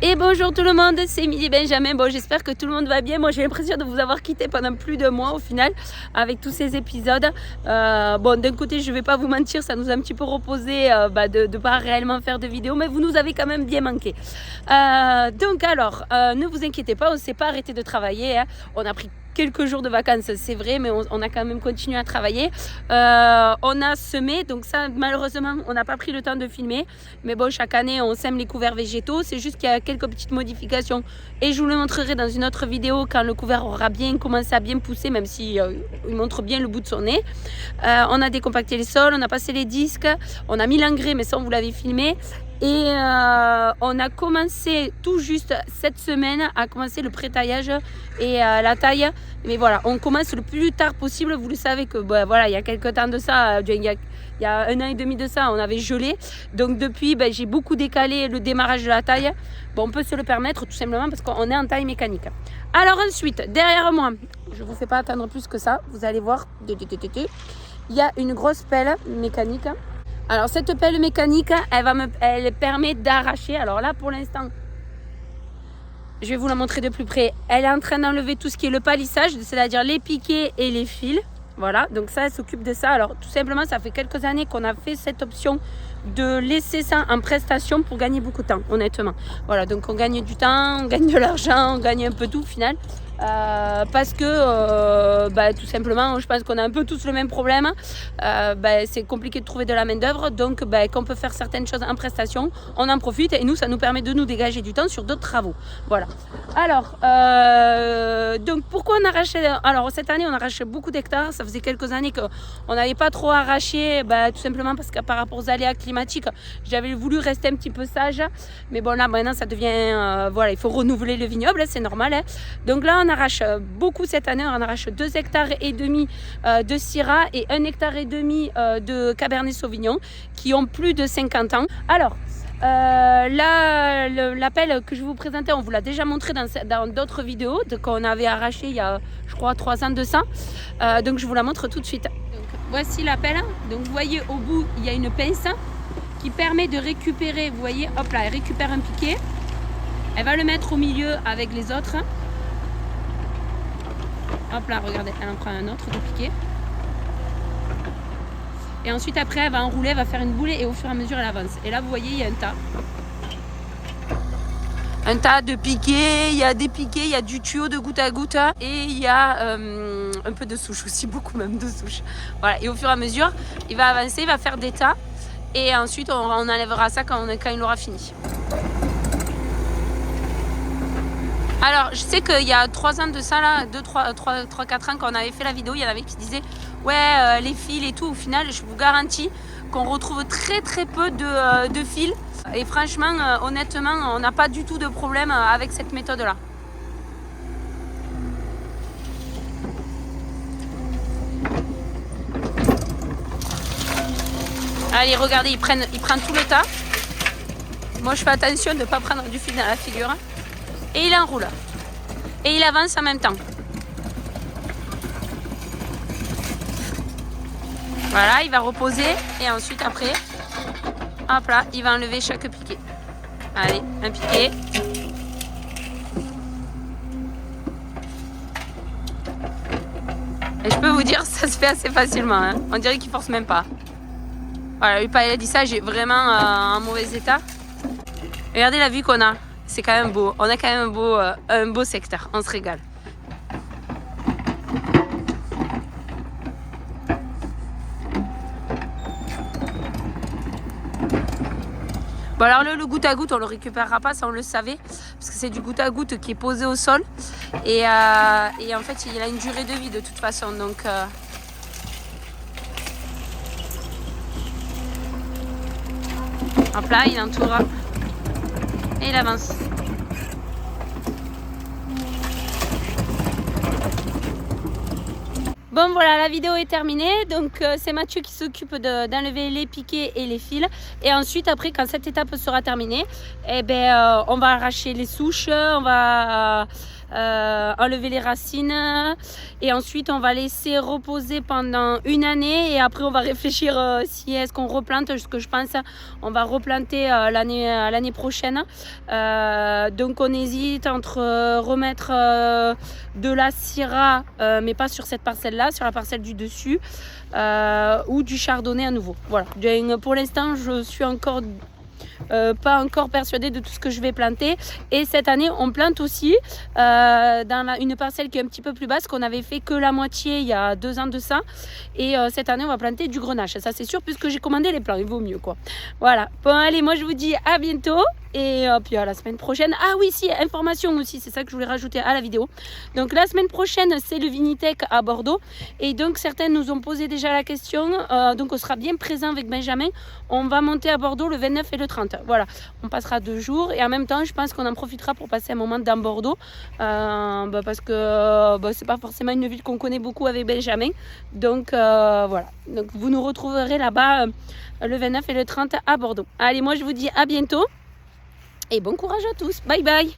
Et bonjour tout le monde, c'est Émilie Benjamin. Bon, j'espère que tout le monde va bien. Moi, j'ai l'impression de vous avoir quitté pendant plus de mois au final avec tous ces épisodes. Bon, d'un côté, je vais pas vous mentir, ça nous a un petit peu reposé de ne pas réellement faire de vidéos, mais vous nous avez quand même bien manqué. Donc alors, ne vous inquiétez pas, on ne s'est pas arrêté de travailler. Hein. On a pris quelques jours de vacances, c'est vrai, mais on a quand même continué à travailler. On a semé, donc ça, malheureusement, on n'a pas pris le temps de filmer. Mais bon, chaque année, on sème les couverts végétaux. C'est juste qu'il y a quelques petites modifications. Et je vous le montrerai dans une autre vidéo quand le couvert aura bien commencé à bien pousser, même si il montre bien le bout de son nez. On a décompacté les sols, on a passé les disques, on a mis l'engrais, mais ça, on vous l'avait filmé. Et on a commencé tout juste cette semaine à commencer le pré-taillage et la taille. Mais voilà, on commence le plus tard possible. Vous le savez que voilà, il y a quelques temps de ça, il y a 1 an et demi de ça, on avait gelé. Donc depuis, j'ai beaucoup décalé le démarrage de la taille. Bon, on peut se le permettre tout simplement parce qu'on est en taille mécanique. Alors ensuite, derrière moi, je ne vous fais pas attendre plus que ça. Vous allez voir, il y a une grosse pelle mécanique. Alors cette pelle mécanique, elle permet d'arracher. Alors là pour l'instant, je vais vous la montrer de plus près. Elle est en train d'enlever tout ce qui est le palissage, c'est-à-dire les piquets et les fils. Voilà, donc ça, elle s'occupe de ça. Alors tout simplement, ça fait quelques années qu'on a fait cette option de laisser ça en prestation pour gagner beaucoup de temps, honnêtement. Voilà, donc on gagne du temps, on gagne de l'argent, on gagne un peu tout au final. Parce que tout simplement, je pense qu'on a un peu tous le même problème. C'est compliqué de trouver de la main d'œuvre, donc quand on peut faire certaines choses en prestation, on en profite et nous, ça nous permet de nous dégager du temps sur d'autres travaux. Voilà. Alors, donc pourquoi on arrache? Alors cette année, on arrache beaucoup d'hectares. Ça faisait quelques années qu'on n'avait pas trop arraché, tout simplement parce que par rapport aux aléas climatiques, j'avais voulu rester un petit peu sage. Mais bon, là maintenant, ça devient, voilà, il faut renouveler le vignoble, c'est normal. Hein. Donc là, on arrache beaucoup cette année, on arrache 2,5 hectares de Syrah et 1,5 hectare de Cabernet Sauvignon qui ont plus de 50 ans. Alors, la pelle que je vous présentais, on vous l'a déjà montré dans d'autres vidéos qu'on avait arraché il y a, je crois, 3 ans de ça. Donc je vous la montre tout de suite. Donc, voici la pelle. Donc vous voyez au bout, il y a une pince qui permet de récupérer, vous voyez, hop là, elle récupère un piquet. Elle va le mettre au milieu avec les autres. Hop là, regardez, elle en prend un autre de piquet. Et ensuite, après, elle va enrouler, elle va faire une boulée et au fur et à mesure, elle avance. Et là, vous voyez, il y a un tas. Un tas de piquets, il y a des piquets, il y a du tuyau de goutte à goutte et il y a un peu de souche aussi, beaucoup même de souche. Voilà, et au fur et à mesure, il va avancer, il va faire des tas et ensuite, on enlèvera ça quand il aura fini. Alors, je sais qu'il y a 3 ans de ça, là, 3-4 ans, quand on avait fait la vidéo, il y en avait qui disaient ouais, les fils et tout. Au final, je vous garantis qu'on retrouve très très peu de fils. Et franchement, honnêtement, on n'a pas du tout de problème avec cette méthode-là. Allez, regardez, il prend tout le tas. Moi, je fais attention de ne pas prendre du fil dans la figure. Et il enroule. Et il avance en même temps. Voilà, il va reposer. Et ensuite, après, hop là, il va enlever chaque piquet. Allez, un piquet. Et je peux vous dire, ça se fait assez facilement. Hein. On dirait qu'il force même pas. Voilà, lui, il a dit ça, j'ai vraiment un mauvais état. Regardez la vue qu'on a. C'est quand même beau. On a quand même un beau secteur. On se régale. Bon alors le goutte à goutte, on le récupérera pas, ça on le savait. Parce que c'est du goutte à goutte qui est posé au sol. Et en fait, il a une durée de vie de toute façon. Donc... hop là, il entoure. Et il avance. Bon voilà, la vidéo est terminée. Donc c'est Mathieu qui s'occupe d'enlever les piquets et les fils. Et ensuite, après, quand cette étape sera terminée, on va arracher les souches, on va enlever les racines et ensuite on va laisser reposer pendant une année et après on va réfléchir si est-ce qu'on replante. Ce que je pense, on va replanter l'année prochaine. Donc on hésite entre remettre de la syrah mais pas sur cette parcelle là, sur la parcelle du dessus, ou du chardonnay à nouveau. Voilà. Pour l'instant je suis encore pas encore persuadée de tout ce que je vais planter. Et cette année on plante aussi dans une parcelle qui est un petit peu plus basse, qu'on avait fait que la moitié il y a 2 ans de ça, et cette année on va planter du grenache, ça c'est sûr, puisque j'ai commandé les plants, il vaut mieux quoi. Voilà, bon allez, moi je vous dis à bientôt et puis à la semaine prochaine. Ah oui, si, information aussi, c'est ça que je voulais rajouter à la vidéo. Donc la semaine prochaine c'est le Vinitech à Bordeaux, et donc certains nous ont posé déjà la question, donc on sera bien présent avec Benjamin. On va monter à Bordeaux le 29 et le 30. Voilà, on passera 2 jours et en même temps je pense qu'on en profitera pour passer un moment dans Bordeaux, parce que c'est pas forcément une ville qu'on connaît beaucoup avec Benjamin. Donc voilà, donc vous nous retrouverez là-bas le 29 et le 30 à Bordeaux. Allez, moi je vous dis à bientôt et bon courage à tous. Bye bye.